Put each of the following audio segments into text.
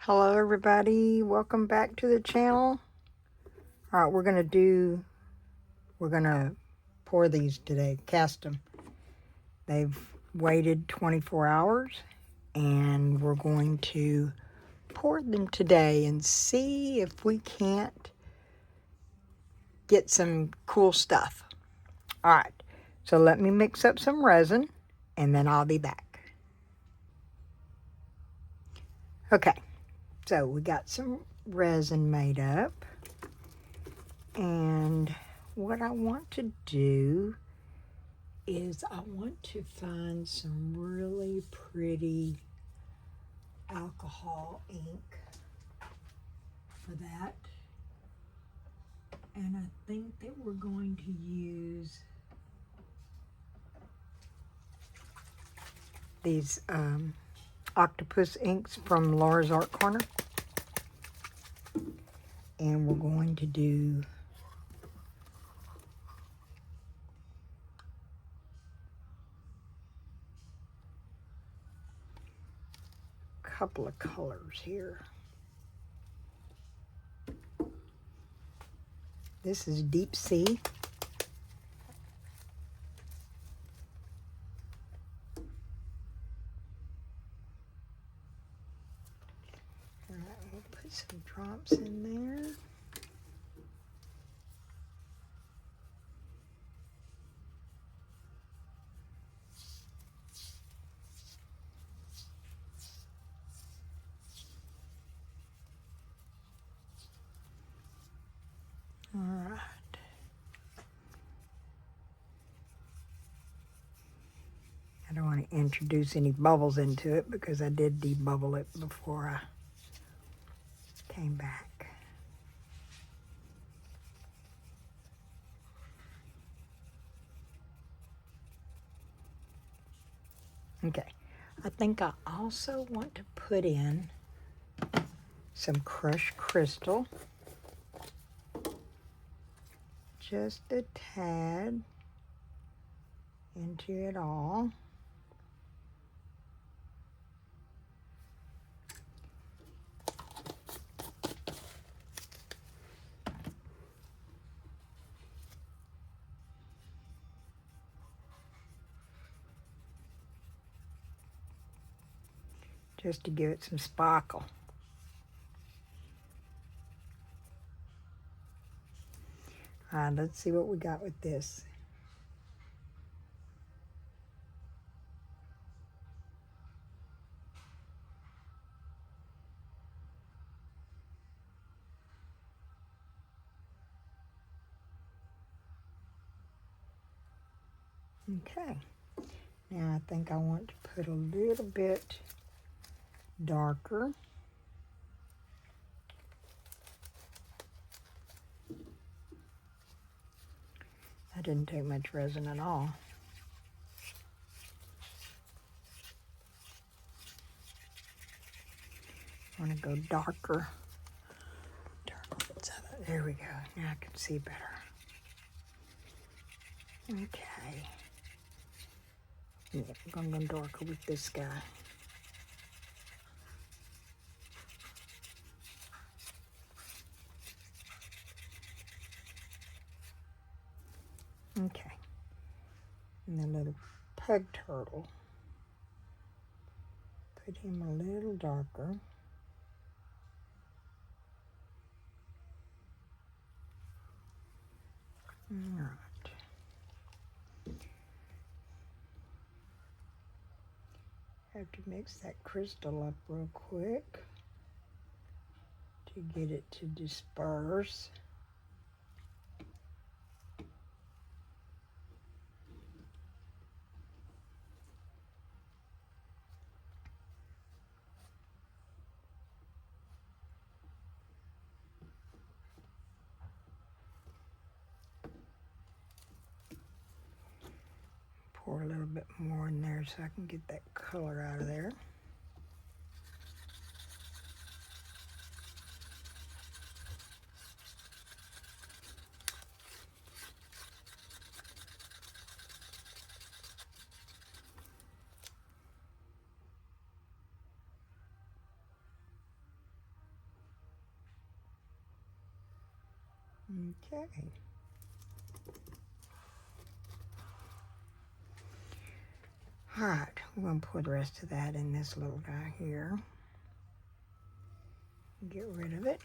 Hello everybody, welcome back to the channel. Alright, we're gonna pour these today, cast them. They've waited 24 hours and we're going to pour them today and see if we can't get some cool stuff. Alright, so let me mix up some resin and then I'll be back. Okay, so we got some resin made up. And what I want to do is I want to find some really pretty alcohol ink for that. And I think that we're going to use these octopus inks from Laura's Art Corner. And we're going to do a couple of colors here. This is Deep Sea. All right, we'll put some drops in there. All right. I don't want to introduce any bubbles into it because I did debubble it before I came back. Okay, I think I also want to put in some crushed crystal. Just a tad into it all. Just to give it some sparkle. All right, let's see what we got with this. Okay, now I think I want to put a little bit darker. That didn't take much resin at all. I want to go darker. There we go. Now I can see better. Okay. Yeah, I'm going to go darker with this guy. Okay. And the little pug turtle. Put him a little darker. All right. Have to mix that crystal up real quick to get it to disperse. Pour a little bit more in there so I can get that color out of there. Okay. All right, we're going to pour the rest of that in this little guy here. Get rid of it,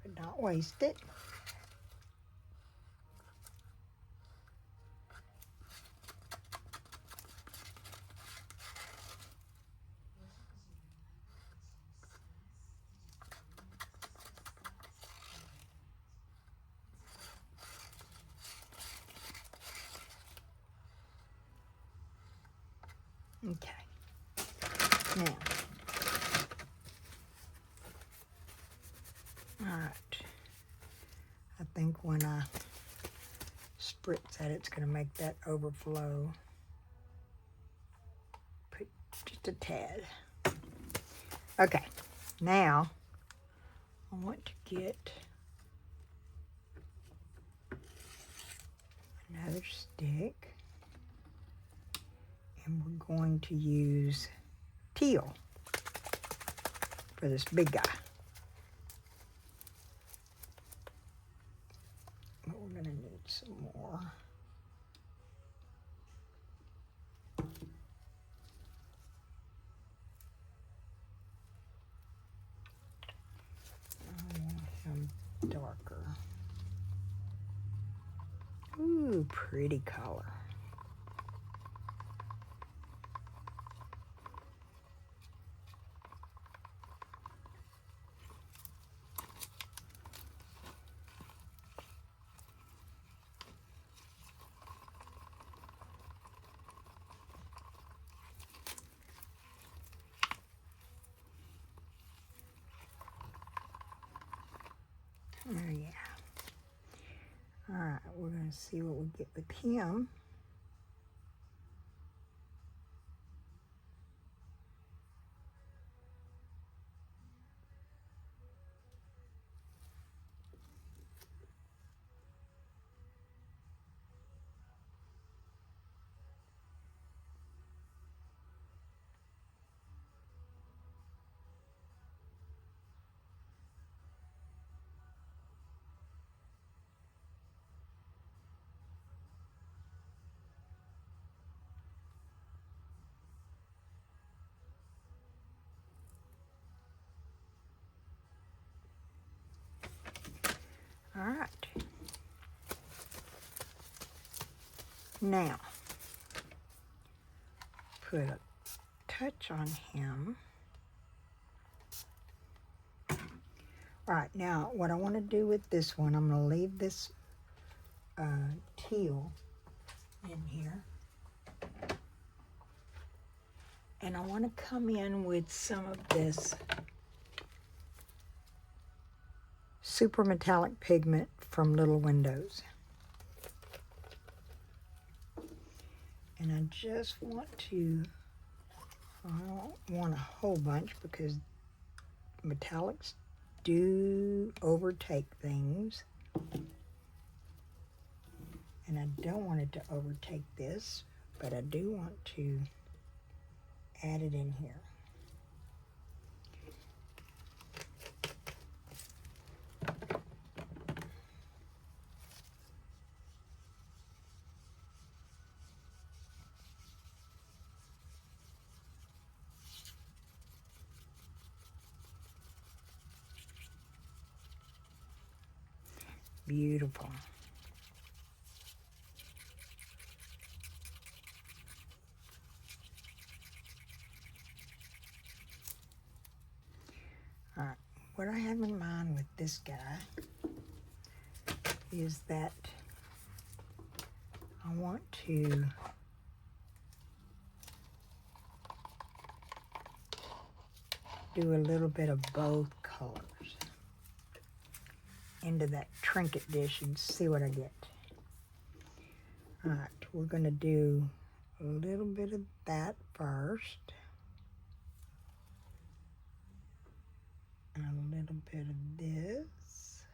but not waste it. Okay. Now, all right. I think when I spritz that, it's going to make that overflow. Put just a tad. Okay. Now, I want to get another stick. And we're going to use teal for this big guy. But we're going to need some more. I want him darker. Ooh, pretty color. Oh, yeah. All right, we're going to see what we get with him. All right. Now, put a touch on him. All right, now what I want to do with this one, I'm going to leave this teal in here. And I want to come in with some of this super metallic pigment from Little Windows. And I just want to, I don't want a whole bunch because metallics do overtake things. And I don't want it to overtake this, but I do want to add it in here. Beautiful. All right, what I have in mind with this guy is that I want to do a little bit of both colors into that trinket dish and see what I get. All right, we're going to do a little bit of that first. And a little bit of this.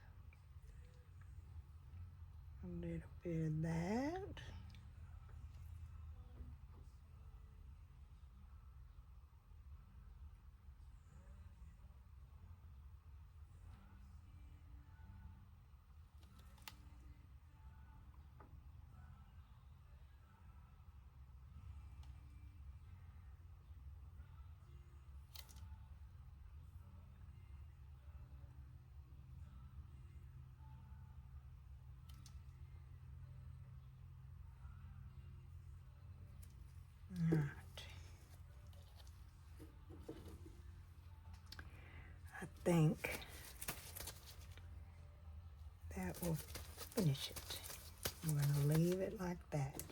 A little bit of that. think that will finish it. I'm going to leave it like that.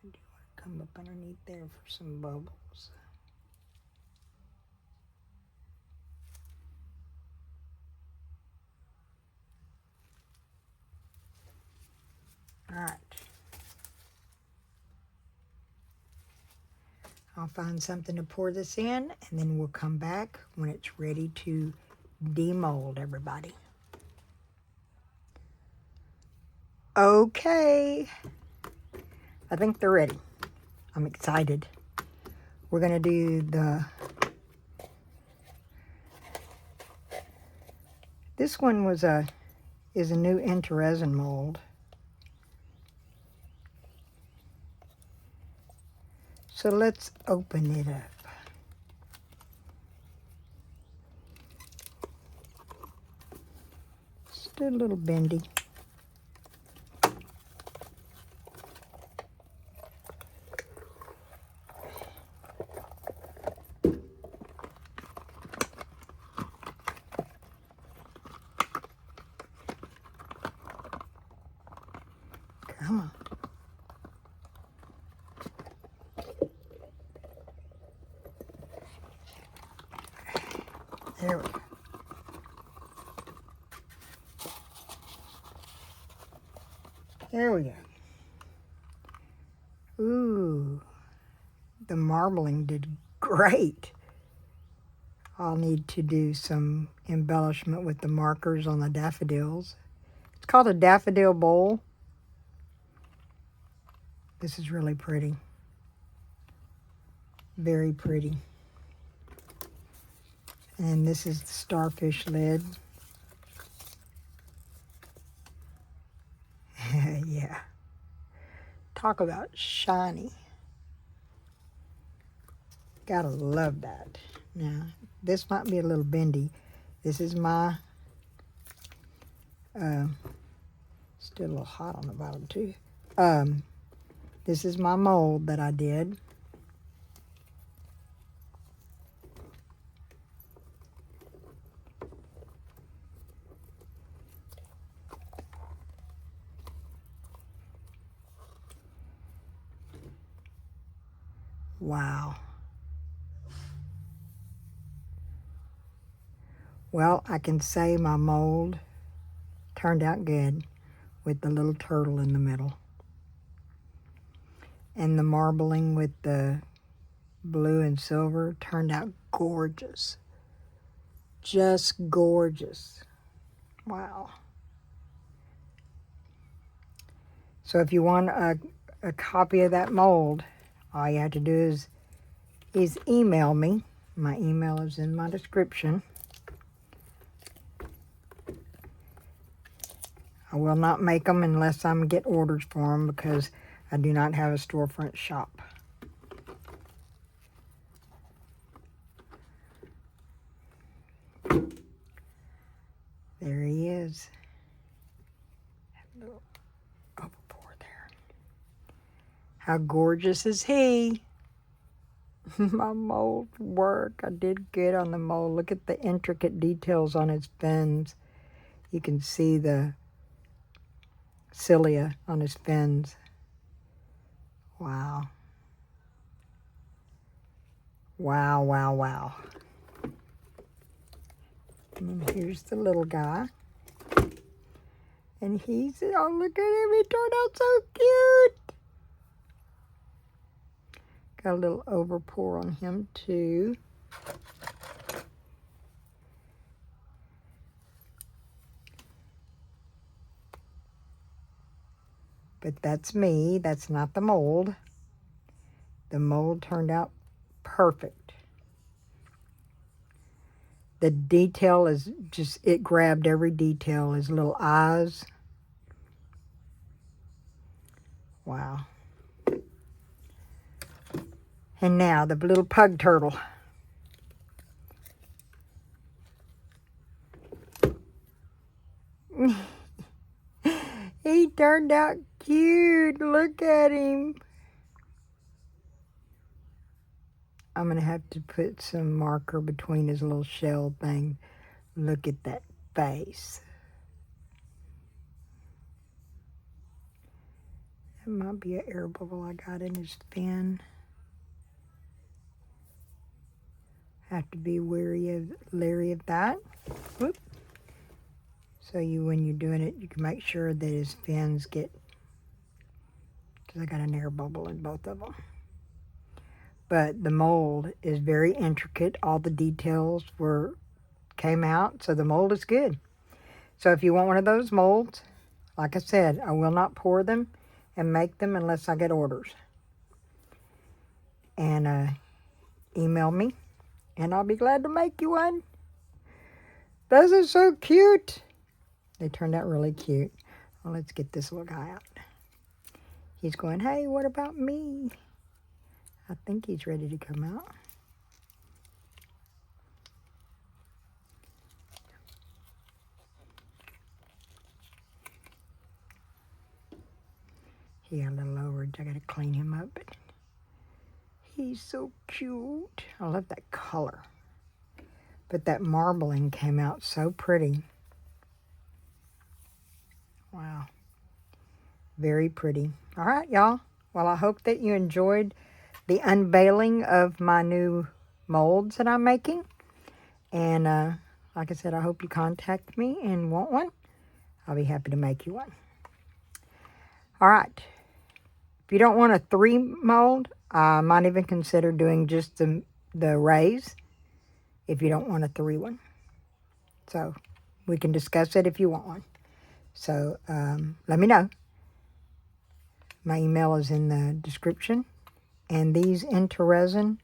I do want to come up underneath there for some bubbles. All right. I'll find something to pour this in, and then we'll come back when it's ready to demold, everybody. Okay. I think they're ready. I'm excited. We're going to do this one is a new intoresin mold. So let's open it up. Just a little bendy. Come on. There we go. There we go. Ooh, the marbling did great. I'll need to do some embellishment with the markers on the daffodils. It's called a daffodil bowl. This is really pretty. Very pretty. And this is the starfish lid. Yeah. Talk about shiny. Gotta love that. Now, this might be a little bendy. This is my, still a little hot on the bottom too. This is my mold that I did. Wow. Well, I can say my mold turned out good with the little turtle in the middle. And the marbling with the blue and silver turned out gorgeous. Just gorgeous. Wow. So if you want a copy of that mold, all you have to do is email me. My email is in my description. I will not make them unless I get orders for them because I do not have a storefront shop. There he is. A little overpour there. How gorgeous is he? My mold work. I did good on the mold. Look at the intricate details on his fins. You can see the cilia on his fins. Wow. Wow, wow, wow. And here's the little guy. And he's, oh, look at him. He turned out so cute. Got a little overpour on him, too. But that's me. That's not the mold. The mold turned out perfect. The detail is just, it grabbed every detail. His little eyes. Wow. And now the little pug turtle. He turned out cute. Look at him. I'm going to have to put some marker between his little shell thing. Look at that face. That might be an air bubble I got in his fin. Have to be leery of that. Whoop. So when you're doing it, you can make sure that his fins get, because I got an air bubble in both of them. But the mold is very intricate. All the details came out, so the mold is good. So if you want one of those molds, like I said, I will not pour them and make them unless I get orders. And email me, and I'll be glad to make you one. Those are so cute. They turned out really cute. Well, let's get this little guy out. He's going, hey, what about me? I think he's ready to come out. He got a little overage. I got to clean him up. But he's so cute. I love that color. But that marbling came out so pretty. Wow. Very pretty. All right, y'all. Well, I hope that you enjoyed the unveiling of my new molds that I'm making. And like I said, I hope you contact me and want one. I'll be happy to make you one. All right. If you don't want a 3 mold, I might even consider doing just the rays if you don't want a 3 one. So we can discuss it if you want one. So let me know. My email is in the description. And these intoresin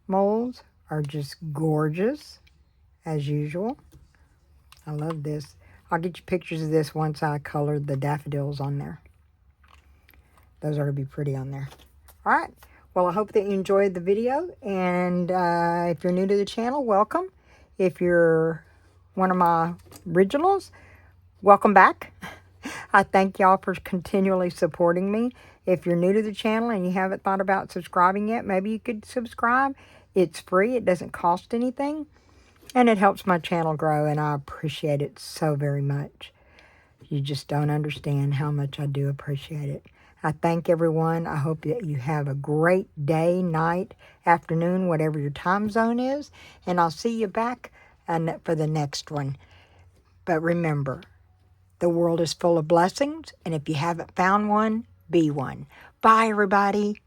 molds are just gorgeous, as usual. I love this. I'll get you pictures of this once I colored the daffodils on there. Those are to be pretty on there. All right. Well, I hope that you enjoyed the video. And if you're new to the channel, welcome. If you're one of my originals, welcome back. I thank y'all for continually supporting me. If you're new to the channel and you haven't thought about subscribing yet, maybe you could subscribe. It's free. It doesn't cost anything. And it helps my channel grow, and I appreciate it so very much. You just don't understand how much I do appreciate it. I thank everyone. I hope that you have a great day, night, afternoon, whatever your time zone is. And I'll see you back for the next one. But remember, the world is full of blessings, and if you haven't found one, be one. Bye, everybody.